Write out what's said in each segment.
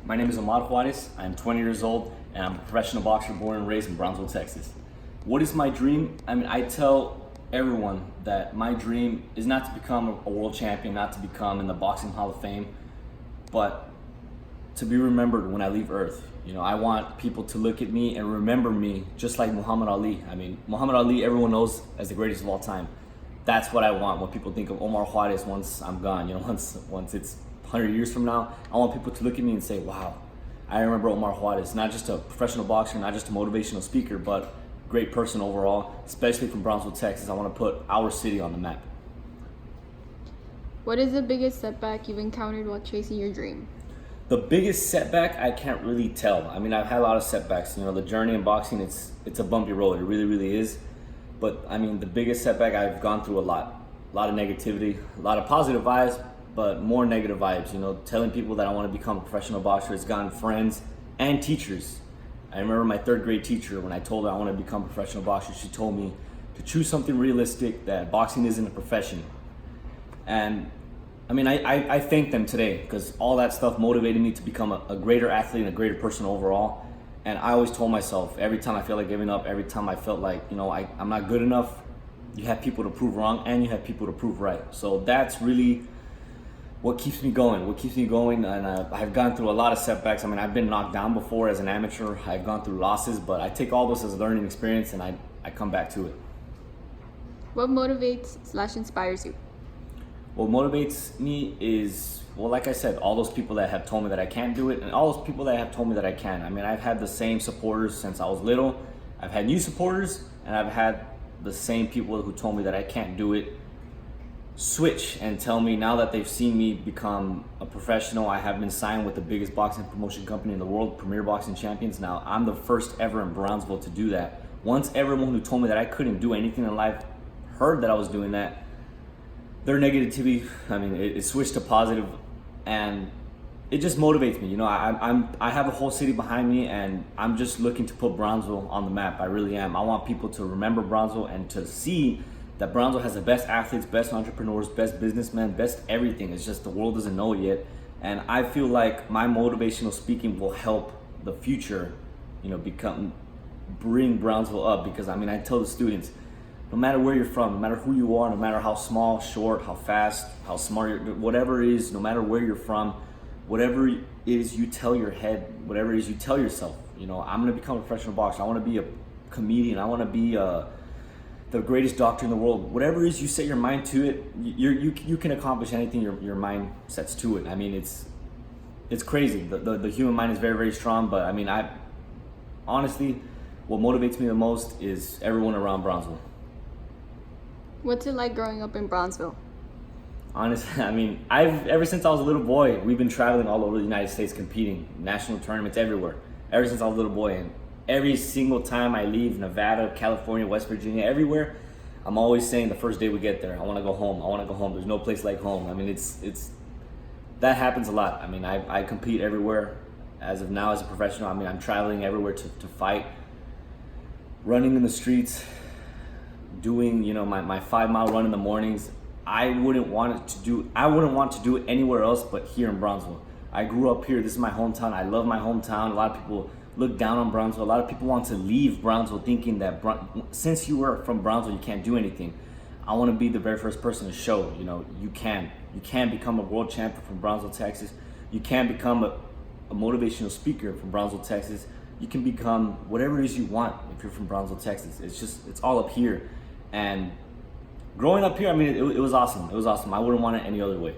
My name is Omar Juarez. I'm 20 years old and I'm a professional boxer born and raised in Brownsville, Texas. What is my dream? I tell everyone that my dream is not to become a world champion, not to become in the Boxing Hall of Fame, but to be remembered when I leave Earth. I want people to look at me and remember me just like Muhammad Ali. Muhammad Ali, everyone knows as the greatest of all time. That's what I want when people think of Omar Juarez once I'm gone. Once it's 100 years from now, I want people to look at me and say, wow, I remember Omar Juarez, not just a professional boxer, not just a motivational speaker, but great person overall, especially from Brownsville, Texas. I want to put our city on the map. What is the biggest setback you've encountered while chasing your dream? The biggest setback, I can't really tell. I've had a lot of setbacks. The journey in boxing, it's a bumpy road. It really, really is. But the biggest setback, I've gone through a lot of negativity, a lot of positive vibes, but more negative vibes. Telling people that I want to become a professional boxer has gotten friends and teachers. I remember my third grade teacher, when I told her I want to become a professional boxer, she told me to choose something realistic, that boxing isn't a profession. And I thank them today, because all that stuff motivated me to become a greater athlete and a greater person overall. And I always told myself, every time I felt like giving up, every time I felt like, I'm not good enough, you have people to prove wrong and you have people to prove right. So that's really what keeps me going. And I've gone through a lot of setbacks. I've been knocked down before as an amateur. I've gone through losses, but I take all this as a learning experience and I come back to it. What motivates/inspires you? What motivates me is, like I said, all those people that have told me that I can't do it and all those people that have told me that I can. I've had the same supporters since I was little. I've had new supporters and I've had the same people who told me that I can't do it switch and tell me, now that they've seen me become a professional, I have been signed with the biggest boxing promotion company in the world, Premier Boxing Champions. Now I'm the first ever in Brownsville to do that. Once everyone who told me that I couldn't do anything in life heard that I was doing that, their negativity, it switched to positive, and it just motivates me. I have a whole city behind me, and I'm just looking to put Brownsville on the map. I really am. I want people to remember Brownsville and to see that Brownsville has the best athletes, best entrepreneurs, best businessmen, best everything. It's just the world doesn't know it yet. And I feel like my motivational speaking will help the future, bring Brownsville up. Because I tell the students, no matter where you're from, no matter who you are, no matter how small, short, how fast, how smart you're, whatever it is, no matter where you're from, whatever it is you tell your head, whatever it is you tell yourself, I'm gonna become a professional boxer, I wanna be a comedian, I wanna be the greatest doctor in the world. Whatever it is you set your mind to it, you can accomplish anything your mind sets to it. It's crazy. The human mind is very, very strong, but I honestly, what motivates me the most is everyone around Brownsville. What's it like growing up in Brownsville? Honestly, ever since I was a little boy, we've been traveling all over the United States, competing, national tournaments everywhere, ever since I was a little boy. And every single time I leave Nevada, California, West Virginia, everywhere, I'm always saying the first day we get there, I want to go home. I want to go home. There's no place like home. It's that happens a lot. I compete everywhere. As of now, as a professional, I'm traveling everywhere to fight, running in the streets, doing my 5-mile run in the mornings. I wouldn't want to do it anywhere else but here in Brownsville. I grew up here. This is my hometown. I love my hometown. A lot of people look down on Brownsville. A lot of people want to leave Brownsville thinking that since you were from Brownsville, you can't do anything. I want to be the very first person to show, you can become a world champion from Brownsville, Texas. You can become a motivational speaker from Brownsville, Texas. You can become whatever it is you want if you're from Brownsville, Texas. It's all up here. And growing up here, it was awesome. It was awesome. I wouldn't want it any other way.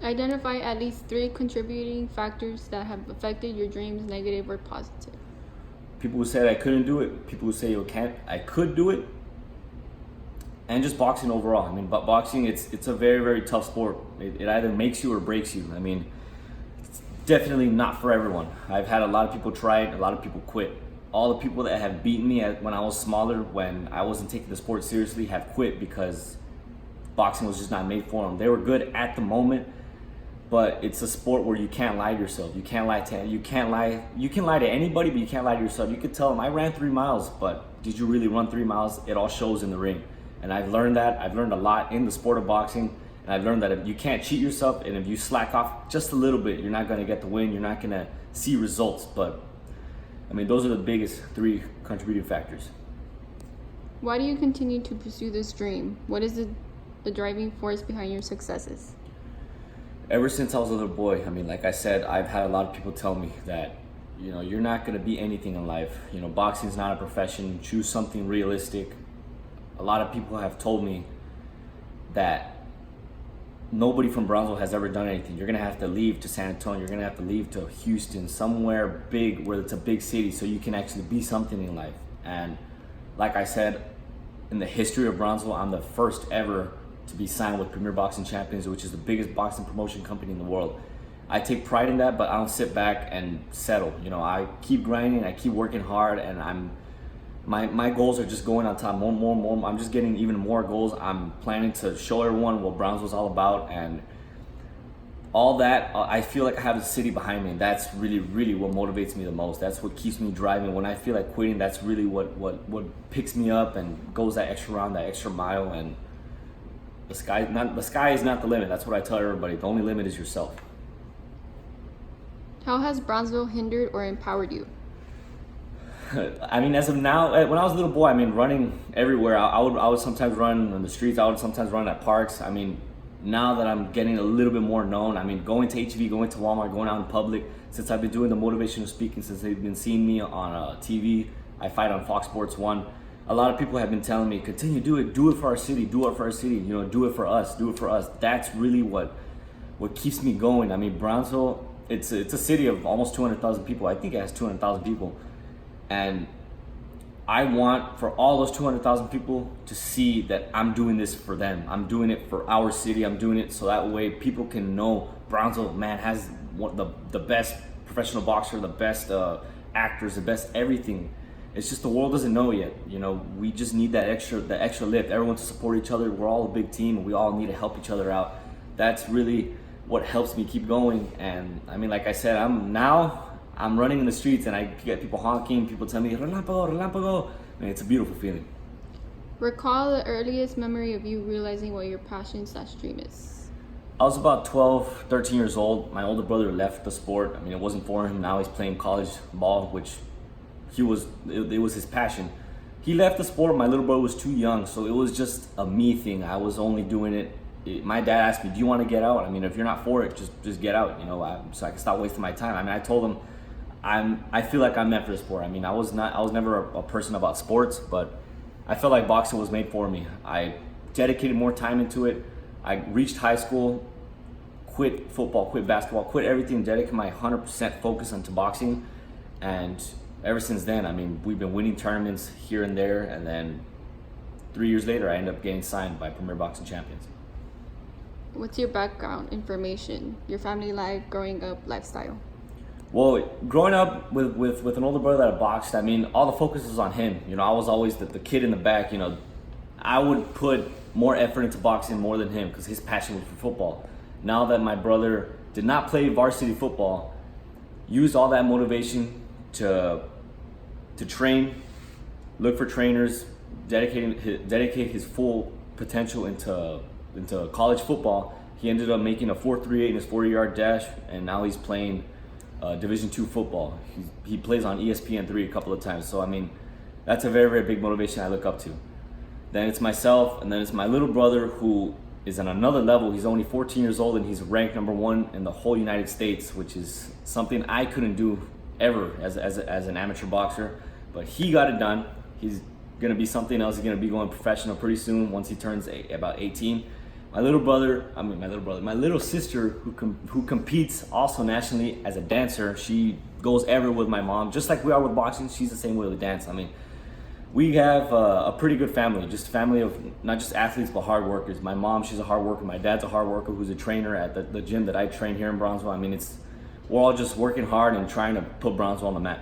Identify at least 3 contributing factors that have affected your dreams, negative or positive. People who said I couldn't do it, people who say I could do it, and just boxing overall. But boxing, it's a very, very tough sport. It either makes you or breaks you. It's definitely not for everyone. I've had a lot of people try it, a lot of people quit. All the people that have beaten me when I was smaller, when I wasn't taking the sport seriously, have quit because boxing was just not made for them. They were good at the moment, but it's a sport where you can't lie to yourself. You can lie to anybody, but you can't lie to yourself. You could tell them, I ran 3 miles, but did you really run 3 miles? It all shows in the ring. And I've learned that. I've learned a lot in the sport of boxing, And I've learned that if you can't cheat yourself, and if you slack off just a little bit, you're not going to get the win. You're not going to see results. But I mean, those are the biggest 3 contributing factors. Why do you continue to pursue this dream? What is the driving force behind your successes? Ever since I was a little boy, I mean, like I said, I've had a lot of people tell me that, you know, you're not going to be anything in life. You know, boxing's not a profession. Choose something realistic. A lot of people have told me that nobody from Brownsville has ever done anything. You're going to have to leave to San Antonio. You're going to have to leave to Houston, somewhere big where it's a big city, so you can actually be something in life. And like I said, in the history of Brownsville, I'm the first ever to be signed with Premier Boxing Champions, which is the biggest boxing promotion company in the world. I take pride in that, but I don't sit back and settle. You know, I keep grinding, I keep working hard, and my goals are just going on top, more. I'm just getting even more goals. I'm planning to show everyone what Brownsville's all about, and all that. I feel like I have the city behind me, and that's really what motivates me the most. That's what keeps me driving. When I feel like quitting, that's really what picks me up and goes that extra round, that extra mile. And the sky is not the limit. That's what I tell everybody. The only limit is yourself. How has Brownsville hindered or empowered you? I mean, as of now, when I was a little boy, I mean, running everywhere. I would sometimes run on the streets. I would sometimes run at parks. I mean, now that I'm getting a little bit more known, I mean, going to HEB, going to Walmart, going out in public, since I've been doing the motivational speaking, since they've been seeing me on TV, I fight on Fox Sports 1. A lot of people have been telling me, continue, do it for our city, do it for our city, you know, do it for us. That's really what keeps me going. I mean, Brownsville, it's a city of almost 200,000 people. I think it has 200,000 people. And I want for all those 200,000 people to see that I'm doing this for them. I'm doing it for our city. I'm doing it so that way people can know Brownsville, man, has the best professional boxer, the best actors, the best everything. It's just the world doesn't know yet. You know, we just need that extra lift. Everyone to support each other. We're all a big team, and we all need to help each other out. That's really what helps me keep going. And I mean, like I said, I'm running in the streets, and I get people honking. People tell me, "Relámpago, relámpago." I mean, it's a beautiful feeling. Recall the earliest memory of you realizing what your passion/dream is. I was about 12, 13 years old. My older brother left the sport. I mean, it wasn't for him. Now he's playing college ball, which it was his passion. He left the sport. My little brother was too young, so it was just a me thing. I was only doing it. My dad asked me, "Do you want to get out?" I mean, if you're not for it, just get out, you know, so I can stop wasting my time. I mean, I told him, I feel like I'm meant for the sport. I mean, I was never a person about sports, but I felt like boxing was made for me. I dedicated more time into it. I reached high school, quit football, quit basketball, quit everything, dedicated my 100% focus into boxing. And ever since then, I mean, we've been winning tournaments here and there. And then 3 years later, I ended up getting signed by Premier Boxing Champions. What's your background information, your family life, growing up lifestyle? Well, growing up with an older brother that boxed, I mean, all the focus was on him. You know, I was always the kid in the back. You know, I would put more effort into boxing more than him because his passion was for football. Now that my brother did not play varsity football, used all that motivation to train, look for trainers, dedicate his full potential into college football. He ended up making a 4.38 in his 40-yard dash, and now he's playing Division II football. He plays on ESPN3 a couple of times. So I mean, that's a very big motivation I look up to. Then it's myself, and then it's my little brother who is on another level. He's only 14 years old, and he's ranked #1 in the whole United States, which is something I couldn't do ever as an amateur boxer. But he got it done. He's gonna be something else. He's gonna be going professional pretty soon once he turns about 18. My little sister who competes also nationally as a dancer. She goes everywhere with my mom, just like we are with boxing. She's the same way with dance. I mean, we have a pretty good family, just a family of not just athletes, but hard workers. My mom, she's a hard worker. My dad's a hard worker who's a trainer at the gym that I train here in Brownsville. I mean, we're all just working hard and trying to put Brownsville on the map.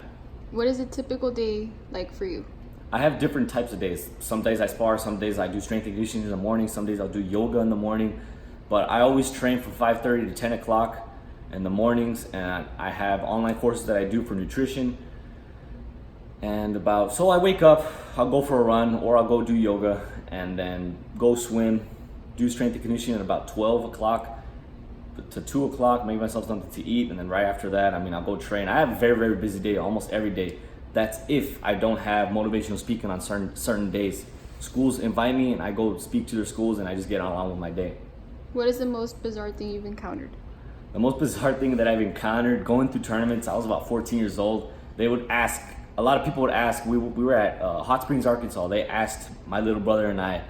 What is a typical day like for you? I have different types of days. Some days I spar, some days I do strength and conditioning in the morning, some days I'll do yoga in the morning. But I always train from 5:30 to 10 o'clock in the mornings, and I have online courses that I do for nutrition. So I wake up, I'll go for a run, or I'll go do yoga, and then go swim, do strength and conditioning at about 12 o'clock to 2 o'clock, make myself something to eat, and then right after that, I'll go train. I have a very, very busy day almost every day. That's if I don't have motivational speaking on certain days. Schools invite me and I go speak to their schools and I just get on with my day. What is the most bizarre thing you've encountered? The most bizarre thing that I've encountered going through tournaments, I was about 14 years old. They would ask, a lot of people would ask, we were at Hot Springs, Arkansas. They asked my little brother and I,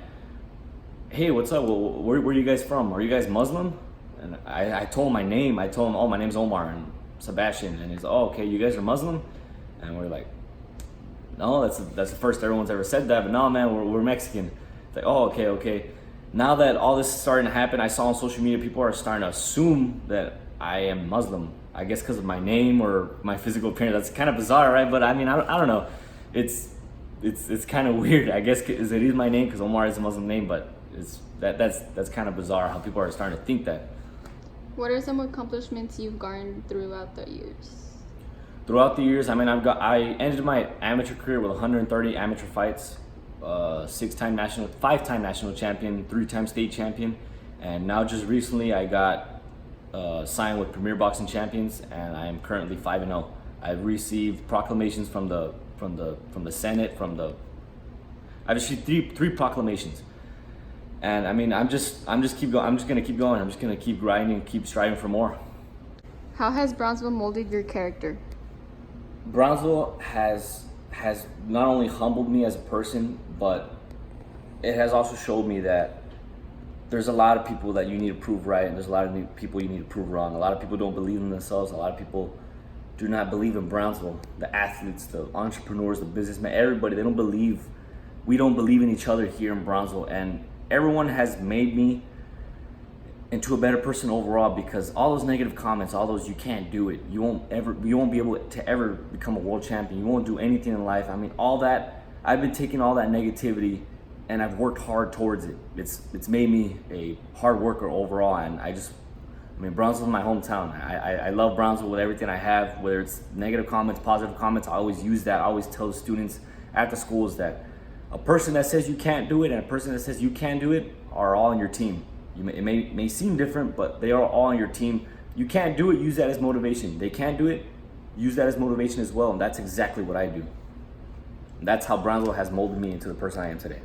hey, what's up? Where are you guys from? Are you guys Muslim? And I told him my name. I told him, oh, my name's Omar and Sebastian. And he's, oh, okay, you guys are Muslim? And we're like, no, that's the first everyone's ever said that. But no, man, we're Mexican. It's like, oh, okay. Now that all this is starting to happen, I saw on social media people are starting to assume that I am Muslim. I guess because of my name or my physical appearance. That's kind of bizarre, right? But I don't know. It's kind of weird. I guess it is my name because Omar is a Muslim name, but that's kind of bizarre how people are starting to think that. What are some accomplishments you've garnered throughout the years? Throughout the years, I ended my amateur career with 130 amateur fights, 5-time national champion, 3-time state champion, and now just recently I got signed with Premier Boxing Champions, and I am currently 5-0. I've received proclamations from the Senate, I've received three proclamations. And I'm just gonna keep going. I'm just gonna keep grinding, keep striving for more. How has Brownsville molded your character? Brownsville has not only humbled me as a person, but it has also showed me that there's a lot of people that you need to prove right, and there's a lot of people you need to prove wrong. A lot of people don't believe in themselves. A lot of people do not believe in Brownsville. The athletes, the entrepreneurs, the businessmen, everybody, we don't believe in each other here in Brownsville. And everyone has made me into a better person overall, because all those negative comments, all those you can't do it, you won't be able to ever become a world champion, you won't do anything in life. All that, I've been taking all that negativity and I've worked hard towards it. It's made me a hard worker overall, and Brownsville's my hometown. I love Brownsville with everything I have, whether it's negative comments, positive comments. I always use that. I always tell the students at the schools that a person that says you can't do it and a person that says you can do it are all on your team. It may seem different, but they are all on your team. You can't do it, use that as motivation. They can't do it, use that as motivation as well. And that's exactly what I do. And that's how Brownsville has molded me into the person I am today.